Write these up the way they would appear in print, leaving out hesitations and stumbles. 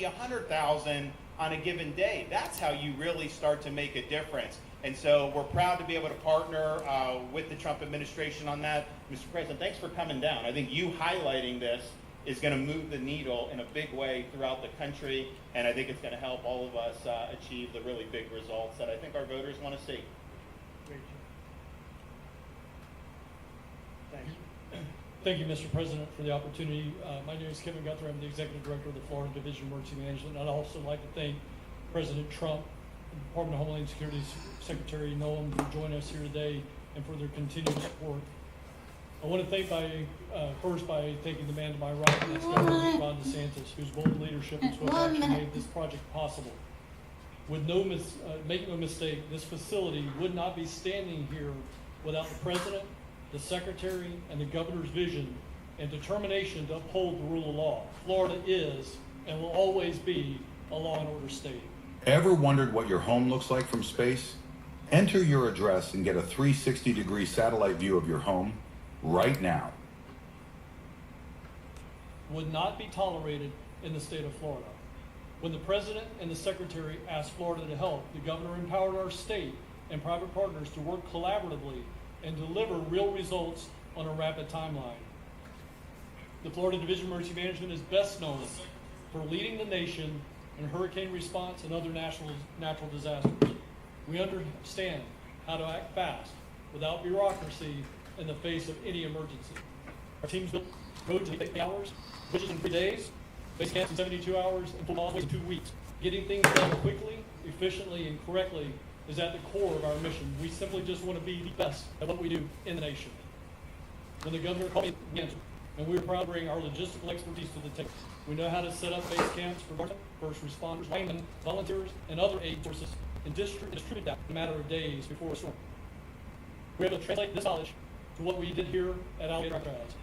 50, 100,000 on a given day. That's how you really start to make a difference. And so we're proud to be able to partner with the Trump administration on that. Mr. President, thanks for coming down. I think you highlighting this is going to move the needle in a big way throughout the country, and I think it's going to help all of us achieve the really big results that I think our voters want to see. Great job. Thank you. Thank you, Mr. President, for the opportunity. My name is Kevin Guthrie. I'm the Executive Director of the Florida Division of Emergency Management. I'd also like to thank President Trump, the Department of Homeland Security's Secretary Nolan for joining us here today and for their continued support. I want to thank first by thanking the man to my right, that's Governor Ron DeSantis, whose bold leadership and swift action made this project possible. With make no mistake, this facility would not be standing here without the President, the Secretary, and the Governor's vision and determination to uphold the rule of law. Florida is and will always be a law and order state. Ever wondered what your home looks like from space? Enter your address and get a 360-degree satellite view of your home right now. Would not be tolerated in the state of Florida. When the President and the Secretary asked Florida to help, the Governor empowered our state and private partners to work collaboratively and deliver real results on a rapid timeline. The Florida Division of Emergency Management is best known for leading the nation in hurricane response and other natural disasters. We understand how to act fast without bureaucracy in the face of any emergency. Our teams built roads in 8 hours, bridges in 3 days, base camps in 72 hours, and full hallways in 2 weeks. Getting things done quickly, efficiently, and correctly is at the core of our mission. We simply just want to be the best at what we do in the nation. When the Governor called me, we answered, and we were proud to bring our logistical expertise to the table. We know how to set up base camps for first responders, linemen, volunteers, and other aid sources, and distribute that in a matter of days before a storm. We're able to translate this knowledge to what we did here at Alligator Alcatraz.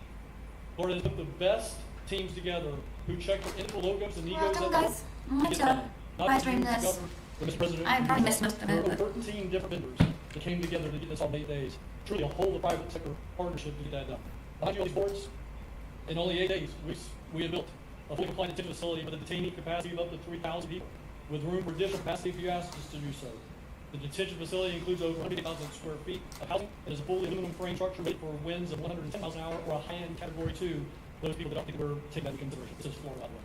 Florida has put the best teams together who check the individual logos and egos. Welcome, guys. I'm going to live stream this. I probably missed most of it. There were 13 different vendors that came together to get this all in 8 days. Truly a whole private sector partnership to get that done. Behind you all these boards, in only 8 days, we had built a fully compliant detention facility with a detainee capacity of up to 3,000 people, with room for additional capacity if you ask us to do so. The detention facility includes over 100,000 square feet of housing and is a fully aluminum frame structure made for winds of 110 miles an hour or a high-end category 2. Those people that don't think we're taking that into consideration. This is Florida, by the way.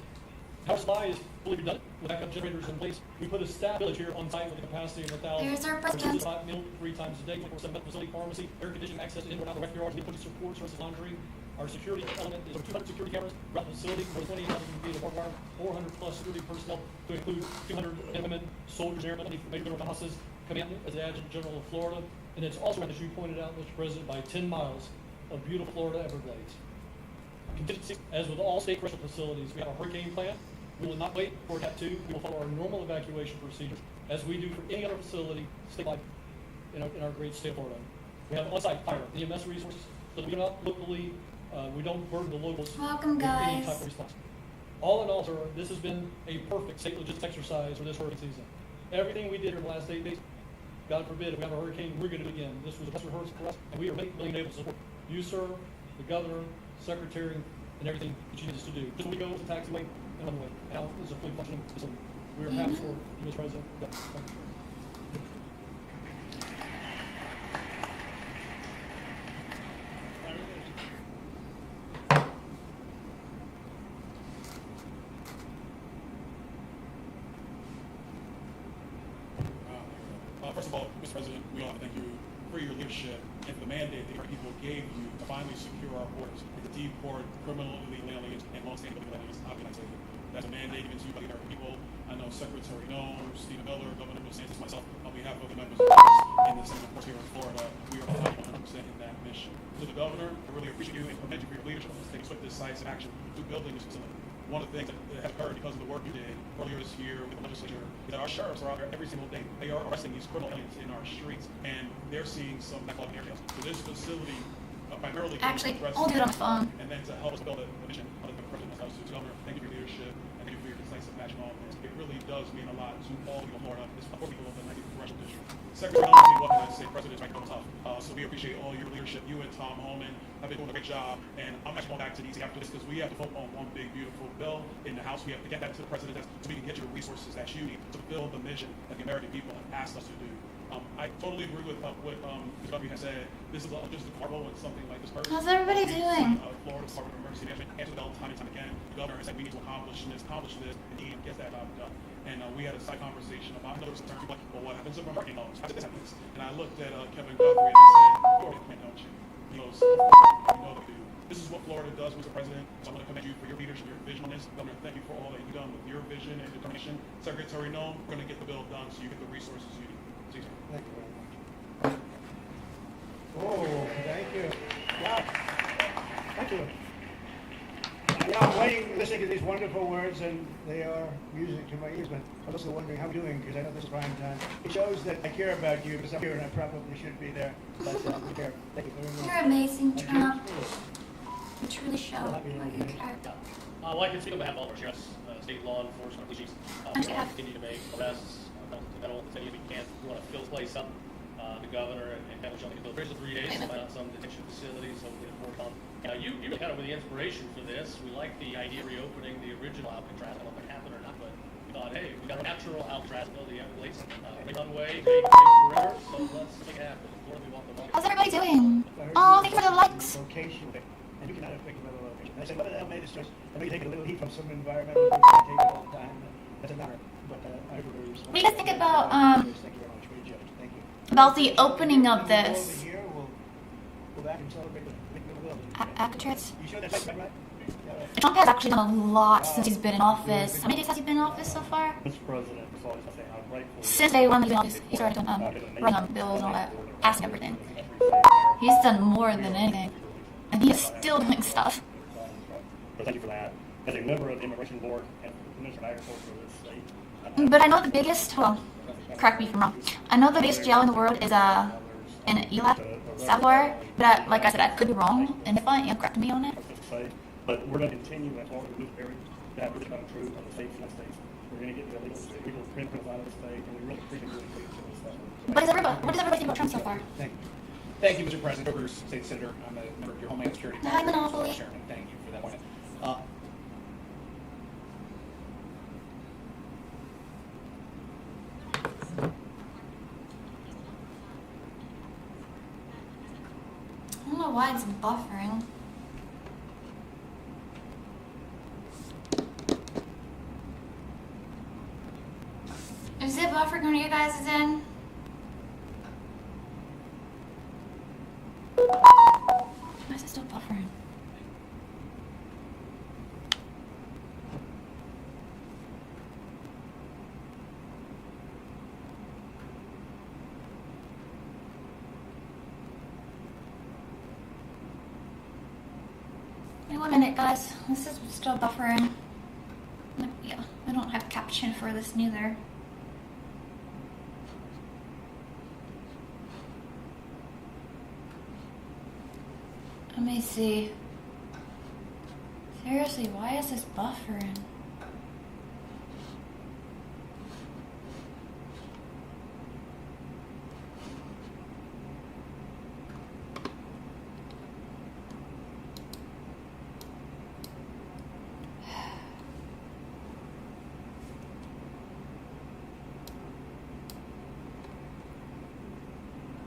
Power supply is fully redundant with backup generators in place. We put a staff village here on site with a capacity of 1,000. Here's our president. Meal 3 times a day, 24/7 medical facility, pharmacy, air conditioning, access to indoor and outdoor rec yards, police support, services, laundry. Our security element is over 200 security cameras throughout the facility, more than 20,000 feet of barbed wire, 400 plus security personnel to include 200 men and women, soldiers, airmen, major general houses, commandant as the Adjutant General of Florida. And it's also, as you pointed out, Mr. President, by 10 miles of beautiful Florida Everglades. Contingency, as with all state correctional facilities, we have a hurricane plan. We will not wait for Cat 2. We will follow our normal evacuation procedures as we do for any other facility statewide in our great state of Florida. We have on-site fire, EMS resources, so that we do not locally, we don't burden the locals Welcome, with any guys. type of response. All in all, sir, this has been a perfect state logistics exercise for this hurricane season. Everything we did here in the last 8 days, God forbid, if we have a hurricane, we're going to do it again. This was a best rehearsal for us, and we are really able to support you, sir, the Governor, Secretary, and everything that you need us to do. Just a week ago, it was a taxiway and one way. Now it's a fully functioning facility. We are happy for you, Mr. President. Yeah, thank you. First of all, Mr. President, we all have to thank you for your leadership and for the mandate that your people gave you to finally secure our borders, to deport criminal illegal aliens and long-standing illegal aliens out of the United States. That's a mandate given to you by the American people. I know Secretary Nolan, Stephen Miller, Governor DeSantis, myself, on behalf of the members of Congress in the Senate, of course, here in Florida, we are 100% in that mission. To the Governor, I really appreciate you and commend you for your leadership in taking swift, decisive action to building this facility. One of the things that has occurred because of the work you did earlier this year with the legislature is that our sheriffs are out there every single day. They are arresting these criminal aliens in our streets, and they're seeing some backlog in areas. So this facility primarily Actually, I'll do it on the phone. and then to help us build a mission of the President of the House. Governor, thank you for your leadership and thank you for your decisive action on this. It really does mean a lot to all people of Florida, especially people of the 19th Congressional District. Secretary Nolan, what can I say? President's right tough. So we appreciate all your leadership. You and Tom Holman have been doing a great job. And I'm actually going back to DC after this because we have to vote on one big, beautiful bill in the House. We have to get that to the President so we can get you the resources that you need to fulfill the mission that the American people have asked us to do. I totally agree with what Ms. Guthrie has said. This is just a cargo and something like this person. How's everybody doing? Florida Department of Emergency Management answered the bell time and time again. The governor has said we need to accomplish this, and he gets that job done. And we had a side conversation about, I know there was concern, people like, well, what happens if American loans? How does this happen? And I looked at Kevin Guthrie and I said, you already can, don't you? He goes, of course, you know they do. This is what Florida does, Mr. President. So I'm going to commend you for your leadership, your vision on this. Governor, thank you for all that you've done with your vision and determination. Secretary Nolan, we're going to get the bill done so you get the resources you need. See you. Thank you very much. Oh, thank you. Wow. Thank you. Yeah, I'm waiting, listening to these wonderful words, and they are music to my ears, but I'm also wondering how I'm doing, because I know this is prime time. It shows that I care about you, because I'm here and I probably should be there, but I care. Thank you very much. You're amazing, Thank Trump. you. You truly show what you care. Well, I can speak on behalf of all of our sheriffs, state law enforcement, police chiefs. We have to continue to make arrests, federal, as many as we can. We want to fill the place up. The governor and Kevin Shelton can build bridges for 3 days, find out some detention facilities, so we can work on. You really kind of were the inspiration for this. We like the idea of reopening the original Alcatraz. I don't know if it happened or not, but we thought, hey, we got a natural Alcatraz, build the Everglades, great runway, great forever, so let's make it happen. Florida, we want the money. How's everybody doing? Oh, thank you for the likes. Location, and you cannot have picked another location. I said, what the hell made this choice? I know you take a little heat from some environmental groups, I take it all the time. That's a matter, but I really respect. What do you guys think about, Thank you very much. Great judge. Thank you. about the opening of Over this here, we'll go back and celebrate the building. Alcatraz? You sure that's right? Yeah, right. Trump has actually done a lot since he's been in office. How many days has he been in office so far? Mr. President, so I was saying I'm grateful. Since day one he's been in office, he started running on bills and all that, passing everything. He's done more than anything. And he is still doing stuff. So thank you for that. As a member of the Immigration Board and Commissioner of Agriculture of this state. But I know the biggest, well, correct me if I'm wrong. I know the biggest jail in the world is in Elat, Salvador. But like I said, I could be wrong. And if I am, correct me on it. But we're going to continue in Florida to move that which is true on the states and the states. We're going to get the illegal criminals out of the state, and we really appreciate doing this stuff. What does everybody think about Trump so far? Thank you. Thank you, Mr. President. Rivers, State Senator. I'm a member of your Homeland Security. Hi, Monopoly. Chairman, thank you for that point. I don't know why it's buffering. Is it buffering on you guys' end? Why is it still buffering? Wait 1 minute, guys. This is still buffering. Yeah, I don't have caption for this neither. Let me see. Seriously, why is this buffering?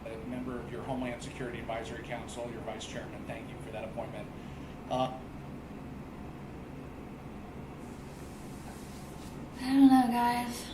A member of your Homeland Security Advisory Council, your Vice Chairman, thank you for that appointment. I don't know, guys.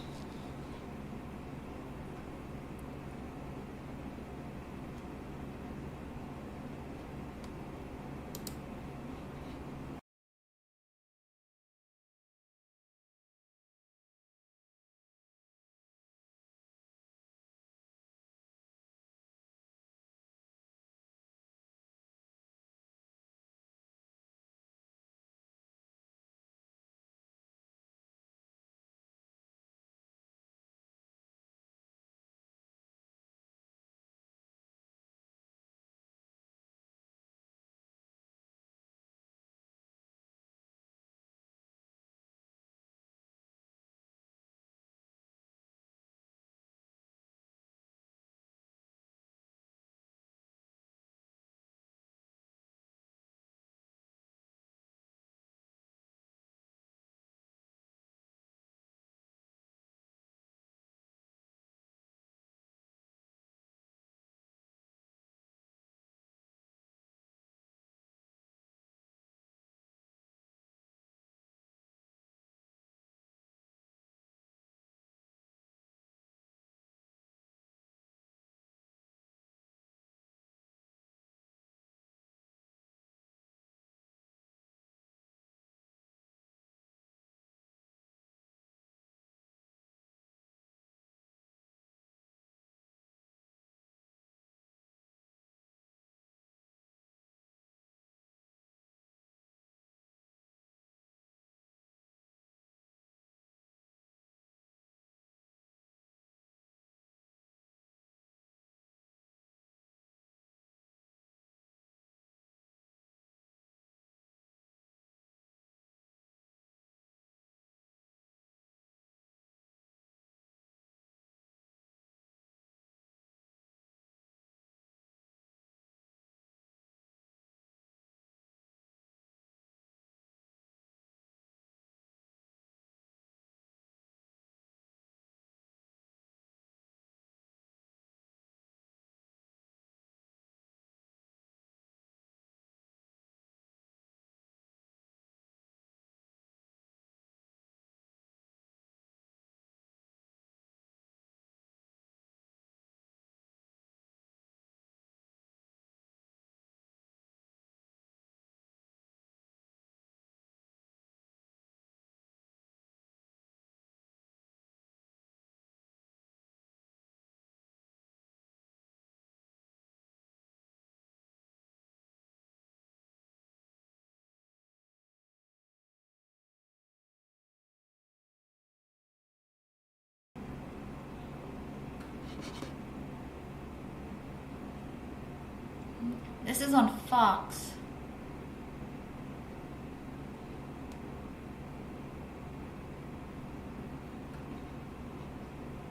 This is on Fox.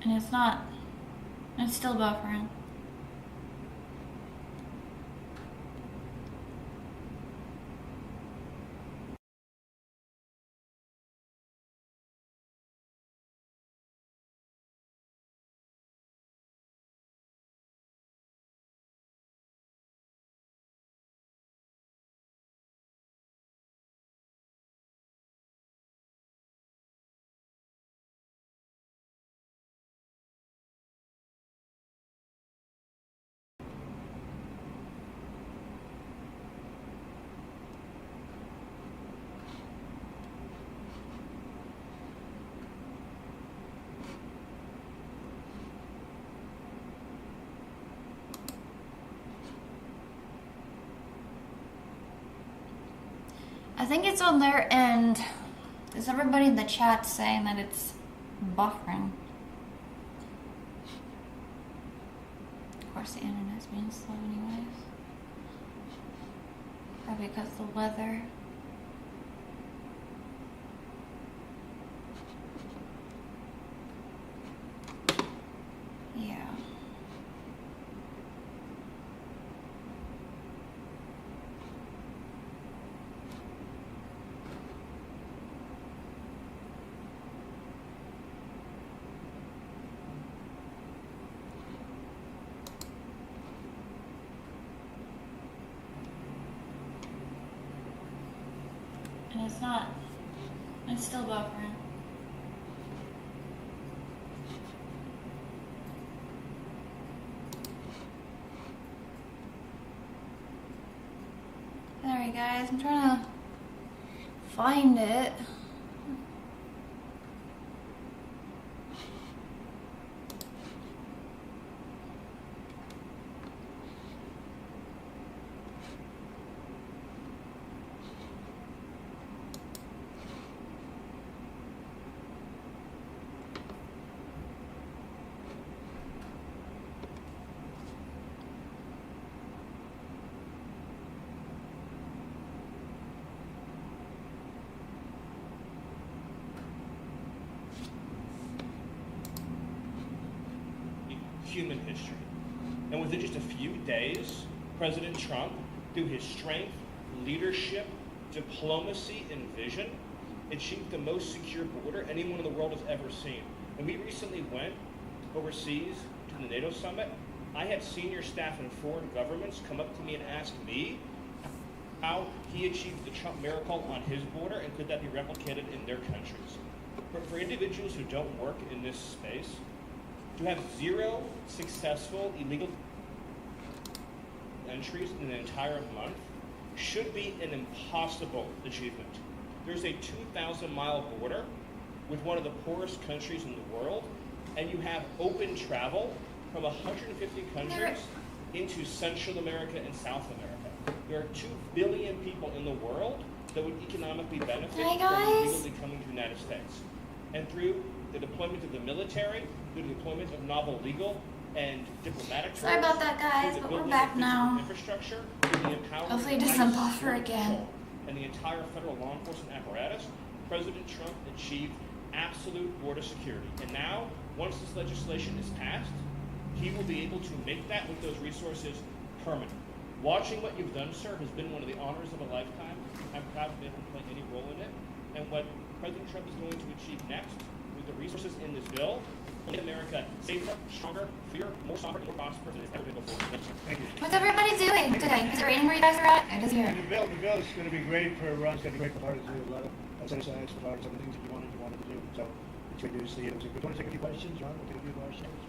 And it's not. It's still buffering. I think it's on their end. Is everybody in the chat saying that it's buffering? Of course, the internet's being slow anyways. Probably because of the weather. Yeah. And it's not. It's still buffering. Alright guys, I'm trying to find it. Human history. And within just a few days, President Trump, through his strength, leadership, diplomacy, and vision, achieved the most secure border anyone in the world has ever seen. When we recently went overseas to the NATO summit, I had senior staff in foreign governments come up to me and ask me how he achieved the Trump miracle on his border and could that be replicated in their countries. For individuals who don't work in this space, to have 0 successful illegal entries in an entire month should be an impossible achievement. There's a 2,000-mile border with one of the poorest countries in the world, and you have open travel from 150 countries into Central America and South America. There are 2 billion people in the world that would economically benefit from legally coming to the United States. And through the deployment of the military, through the deployment of novel legal and diplomatic Sorry about that, guys, but we're back now. Infrastructure, through the empowerment Hopefully it doesn't buffer again. and the entire federal law enforcement apparatus, President Trump achieved absolute border security. And now, once this legislation is passed, he will be able to make that with those resources permanent. Watching what you've done, sir, has been one of the honors of a lifetime. I'm proud to be able to play any role in it. And what President Trump is going to achieve next, with the resources in this bill, will make America safer, stronger, freer, more sovereign, more prosperous than it's ever been before. Thank you. What's everybody doing today? Is it raining where you guys are at? It is here. The bill is going to be great for Ron. It's going to be great for Florida to do a lot of set-asides for Florida, some of the things that you wanted to do. So it's good news. Do you want to take a few questions, Ron? We'll take a few questions.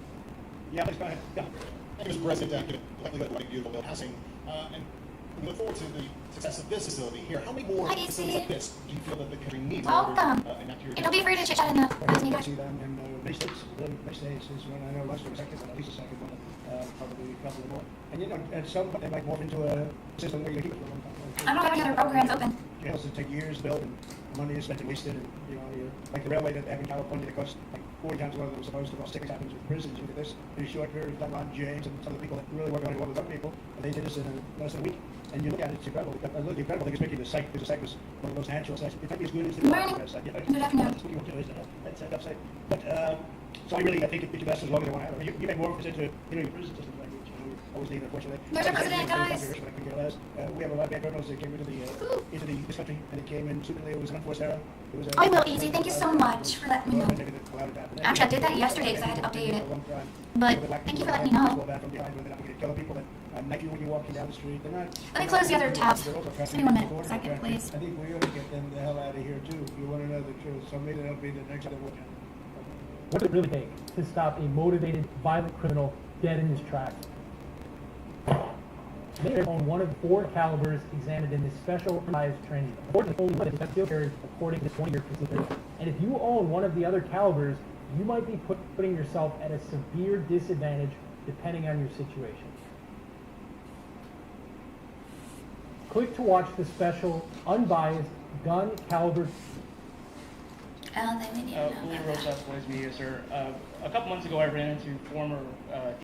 Yeah, please go ahead. Yeah. Thank you, Mr. President. Like beautiful bill passing. And we look forward to the success of this facility here. How many more Hi, facilities like this do you feel that the country needs? Welcome. And don't be afraid to chit-chat in the I meeting, guys. see them in many states. Many states is when I know less than a second, but at least a second one, probably a couple more. And you know, at some point they might morph into a system where you keep it for a long time. I don't have any other programs open. Jails that take years to build, money is spent and wasted, and, you know, like the railway that they have in California that costs like 40 times what it was supposed to cost. Six happens with prisons. Look at this, in a short period of time, Ron James and some of the people that really work on it with other people, and they did this in less than a week. And you look at it, it's incredible. The incredible thing is making the site, because the site was one of the most natural sites. It might be as good as the Morning. site. Yeah, Good afternoon. that's what you want to do, isn't it? That's that upside. But, so I think it invest as long as they want to have it. You make more of into, your prison system, like, we always need, unfortunately. There's our president, guys. We have a lot of bad criminals that came into this country, and it came in secretly. It was an unforced error. It was I will, Easy. Thank you so much for letting me know. Actually, I did that yesterday because I had to update it. But thank you for letting me know. Let me close the other tabs. Just give me 1 minute, second, please. I think we're going to get them the hell out of here too. You want to know the truth. So maybe that'll be the next level. What does it really take to stop a motivated, violent criminal dead in his tracks? They own one of the 4 calibers examined in this specialized training. Unfortunately, only one is concealed carry according to this 20-year procedure. And if you own one of the other calibers, you might be putting yourself at a severe disadvantage depending on your situation. Click to watch the special, unbiased gun caliber. I don't think we need to know Julio about that. Rosas, Boys Media, sir. A couple months ago, I ran into former